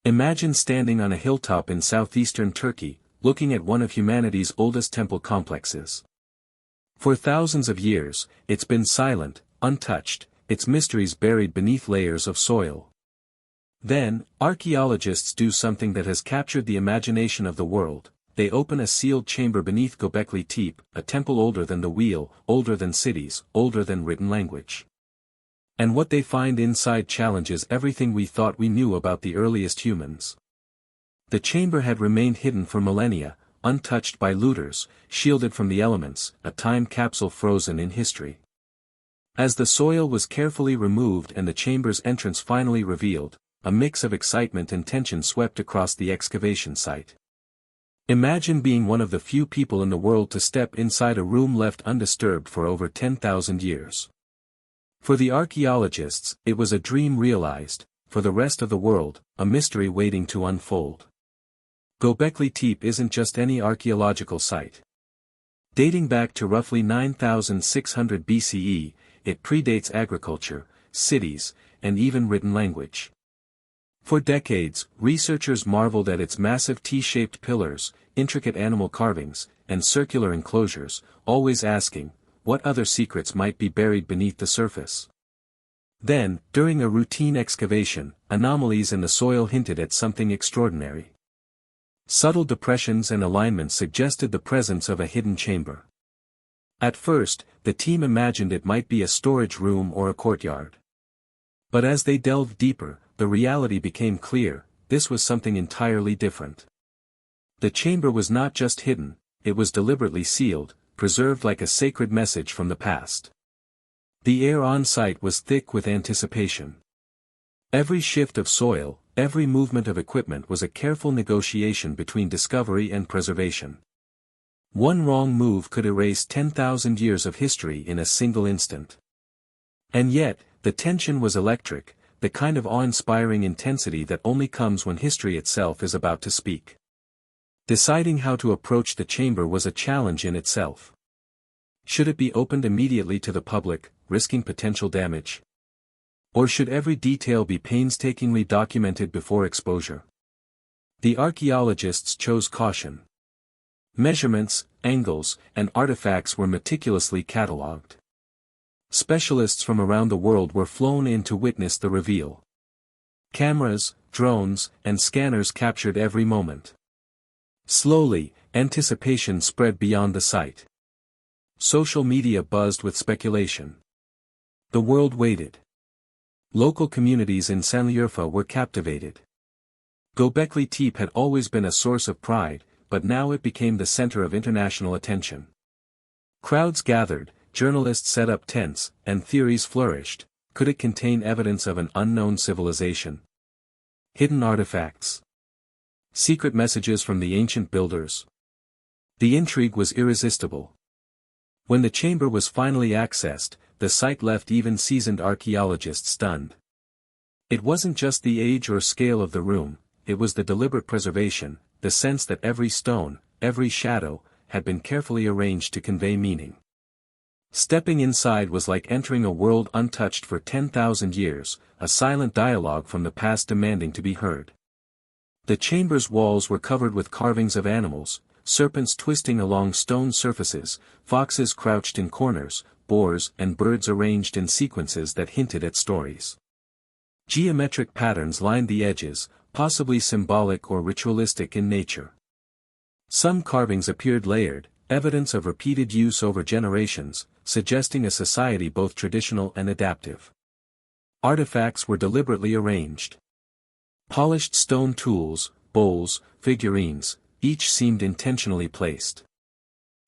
Imagine standing on a hilltop in southeastern Turkey, looking at one of humanity's oldest temple complexes. For thousands of years, it's been silent, untouched, its mysteries buried beneath layers of soil. Then, archaeologists do something that has captured the imagination of the world. They open a sealed chamber beneath Göbekli Tepe, a temple older than the wheel, older than cities, older than written language. And what they find inside challenges everything we thought we knew about the earliest humans. The chamber had remained hidden for millennia, untouched by looters, shielded from the elements, a time capsule frozen in history. As the soil was carefully removed and the chamber's entrance finally revealed, a mix of excitement and tension swept across the excavation site. Imagine being one of the few people in the world to step inside a room left undisturbed for over 10,000 years. For the archaeologists, it was a dream realized; for the rest of the world, a mystery waiting to unfold. Göbekli Tepe isn't just any archaeological site. Dating back to roughly 9,600 BCE, it predates agriculture, cities, and even written language. For decades, researchers marveled at its massive T-shaped pillars, intricate animal carvings, and circular enclosures, always asking, what other secrets might be buried beneath the surface? Then, during a routine excavation, anomalies in the soil hinted at something extraordinary. Subtle depressions and alignments suggested the presence of a hidden chamber. At first, the team imagined it might be a storage room or a courtyard. But as they delved deeper, the reality became clear: this was something entirely different. The chamber was not just hidden, it was deliberately sealed, preserved like a sacred message from the past. The air on site was thick with anticipation. Every shift of soil, every movement of equipment was a careful negotiation between discovery and preservation. One wrong move could erase 10,000 years of history in a single instant. And yet, the tension was electric, the kind of awe-inspiring intensity that only comes when history itself is about to speak. Deciding how to approach the chamber was a challenge in itself. Should it be opened immediately to the public, risking potential damage? Or should every detail be painstakingly documented before exposure? The archaeologists chose caution. Measurements, angles, and artifacts were meticulously catalogued. Specialists from around the world were flown in to witness the reveal. Cameras, drones, and scanners captured every moment. Slowly, anticipation spread beyond the site. Social media buzzed with speculation. The world waited. Local communities in Sanliurfa were captivated. Göbekli Tepe had always been a source of pride, but now it became the center of international attention. Crowds gathered, journalists set up tents, and theories flourished. Could it contain evidence of an unknown civilization? Hidden artifacts? Secret messages from the ancient builders? The intrigue was irresistible. When the chamber was finally accessed, the site left even seasoned archaeologists stunned. It wasn't just the age or scale of the room, it was the deliberate preservation, the sense that every stone, every shadow, had been carefully arranged to convey meaning. Stepping inside was like entering a world untouched for 10,000 years, a silent dialogue from the past demanding to be heard. The chamber's walls were covered with carvings of animals, serpents twisting along stone surfaces, foxes crouched in corners, boars and birds arranged in sequences that hinted at stories. Geometric patterns lined the edges, possibly symbolic or ritualistic in nature. Some carvings appeared layered, evidence of repeated use over generations, suggesting a society both traditional and adaptive. Artifacts were deliberately arranged. Polished stone tools, bowls, figurines, each seemed intentionally placed.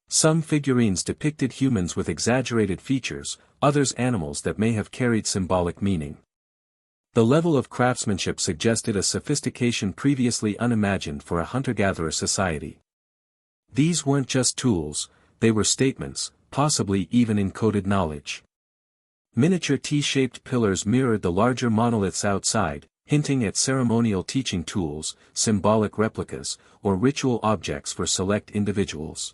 Some figurines depicted humans with exaggerated features, others animals that may have carried symbolic meaning. The level of craftsmanship suggested a sophistication previously unimagined for a hunter-gatherer society. These weren't just tools, they were statements, possibly even encoded knowledge. Miniature T-shaped pillars mirrored the larger monoliths outside, hinting at ceremonial teaching tools, symbolic replicas, or ritual objects for select individuals.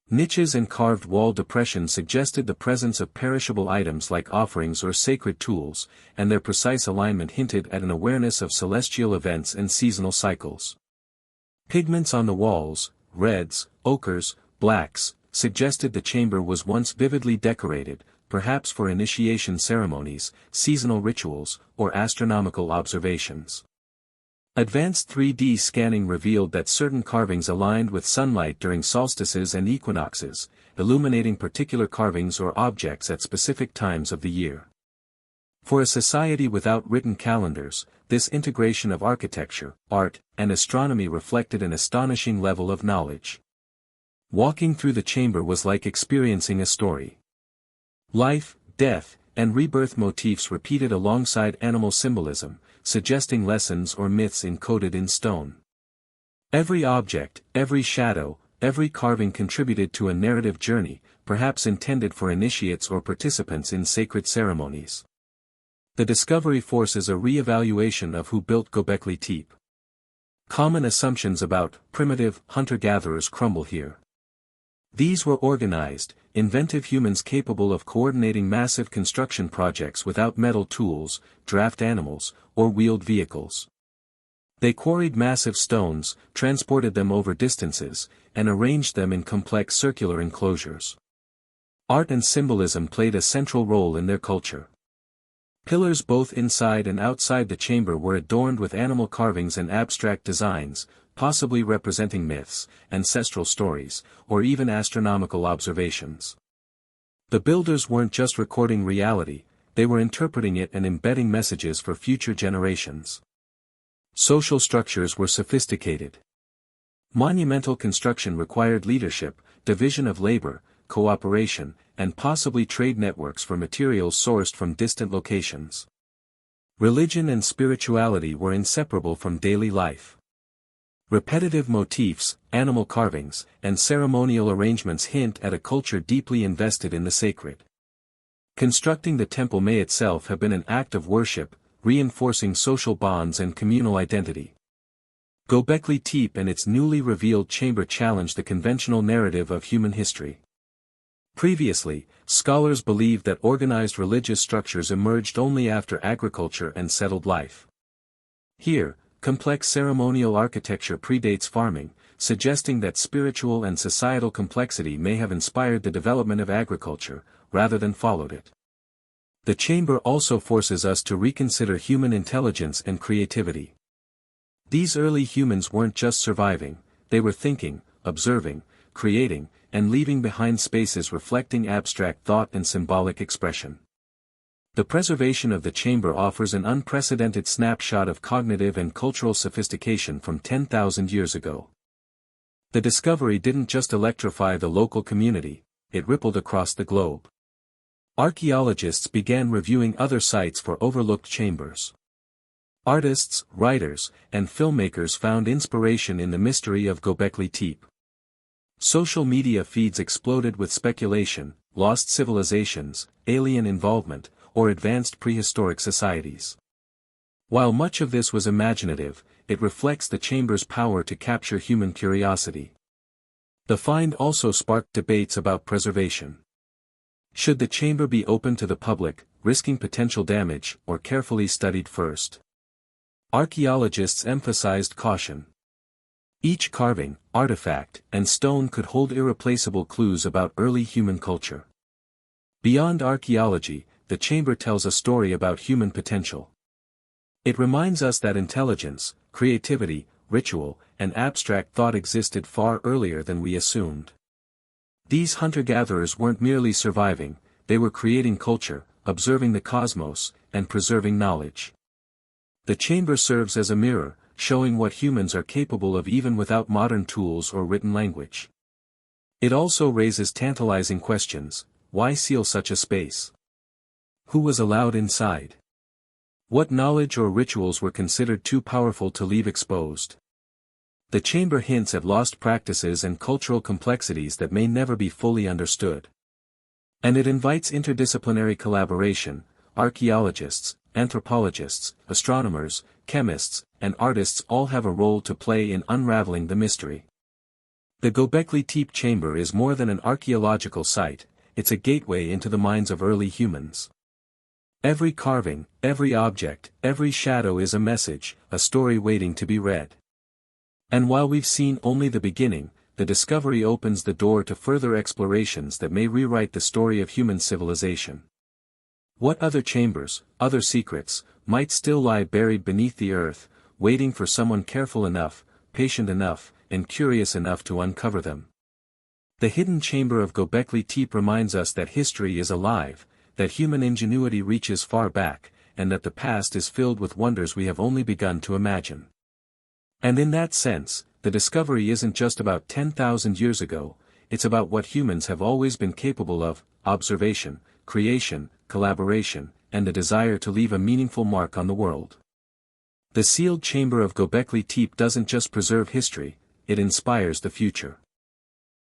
Niches and carved wall depressions suggested the presence of perishable items like offerings or sacred tools, and their precise alignment hinted at an awareness of celestial events and seasonal cycles. Pigments on the walls, reds, ochres, blacks, suggested the chamber was once vividly decorated, perhaps for initiation ceremonies, seasonal rituals, or astronomical observations. Advanced 3D scanning revealed that certain carvings aligned with sunlight during solstices and equinoxes, illuminating particular carvings or objects at specific times of the year. For a society without written calendars, this integration of architecture, art, and astronomy reflected an astonishing level of knowledge. Walking through the chamber was like experiencing a story. Life, death, and rebirth motifs repeated alongside animal symbolism, suggesting lessons or myths encoded in stone. Every object, every shadow, every carving contributed to a narrative journey, perhaps intended for initiates or participants in sacred ceremonies. The discovery forces a re-evaluation of who built Göbekli Tepe. Common assumptions about primitive hunter-gatherers crumble here. These were organized, inventive humans capable of coordinating massive construction projects without metal tools, draft animals, or wheeled vehicles. They quarried massive stones, transported them over distances, and arranged them in complex circular enclosures. Art and symbolism played a central role in their culture. Pillars both inside and outside the chamber were adorned with animal carvings and abstract designs, possibly representing myths, ancestral stories, or even astronomical observations. The builders weren't just recording reality, they were interpreting it and embedding messages for future generations. Social structures were sophisticated. Monumental construction required leadership, division of labor, cooperation, and possibly trade networks for materials sourced from distant locations. Religion and spirituality were inseparable from daily life. Repetitive motifs, animal carvings, and ceremonial arrangements hint at a culture deeply invested in the sacred. Constructing the temple may itself have been an act of worship, reinforcing social bonds and communal identity. Göbekli Tepe and its newly revealed chamber challenged the conventional narrative of human history. Previously, scholars believed that organized religious structures emerged only after agriculture and settled life. Here, complex ceremonial architecture predates farming, suggesting that spiritual and societal complexity may have inspired the development of agriculture, rather than followed it. The chamber also forces us to reconsider human intelligence and creativity. These early humans weren't just surviving, they were thinking, observing, creating, and leaving behind spaces reflecting abstract thought and symbolic expression. The preservation of the chamber offers an unprecedented snapshot of cognitive and cultural sophistication from 10,000 years ago. The discovery didn't just electrify the local community, it rippled across the globe. Archaeologists began reviewing other sites for overlooked chambers. Artists, writers, and filmmakers found inspiration in the mystery of Göbekli Tepe. Social media feeds exploded with speculation, lost civilizations, alien involvement, or advanced prehistoric societies. While much of this was imaginative, it reflects the chamber's power to capture human curiosity. The find also sparked debates about preservation. Should the chamber be open to the public, risking potential damage, or carefully studied first? Archaeologists emphasized caution. Each carving, artifact, and stone could hold irreplaceable clues about early human culture. Beyond archaeology, the chamber tells a story about human potential. It reminds us that intelligence, creativity, ritual, and abstract thought existed far earlier than we assumed. These hunter-gatherers weren't merely surviving, they were creating culture, observing the cosmos, and preserving knowledge. The chamber serves as a mirror, showing what humans are capable of even without modern tools or written language. It also raises tantalizing questions: why seal such a space? Who was allowed inside? What knowledge or rituals were considered too powerful to leave exposed? The chamber hints at lost practices and cultural complexities that may never be fully understood. And it invites interdisciplinary collaboration. Archaeologists, anthropologists, astronomers, chemists, and artists all have a role to play in unraveling the mystery. The Göbekli Tepe chamber is more than an archaeological site, it's a gateway into the minds of early humans. Every carving, every object, every shadow is a message, a story waiting to be read. And while we've seen only the beginning, the discovery opens the door to further explorations that may rewrite the story of human civilization. What other chambers, other secrets, might still lie buried beneath the earth, waiting for someone careful enough, patient enough, and curious enough to uncover them? The hidden chamber of Göbekli Tepe reminds us that history is alive, that human ingenuity reaches far back, and that the past is filled with wonders we have only begun to imagine. And in that sense, the discovery isn't just about 10,000 years ago, it's about what humans have always been capable of: observation, creation, collaboration, and the desire to leave a meaningful mark on the world. The sealed chamber of Göbekli Tepe doesn't just preserve history, it inspires the future.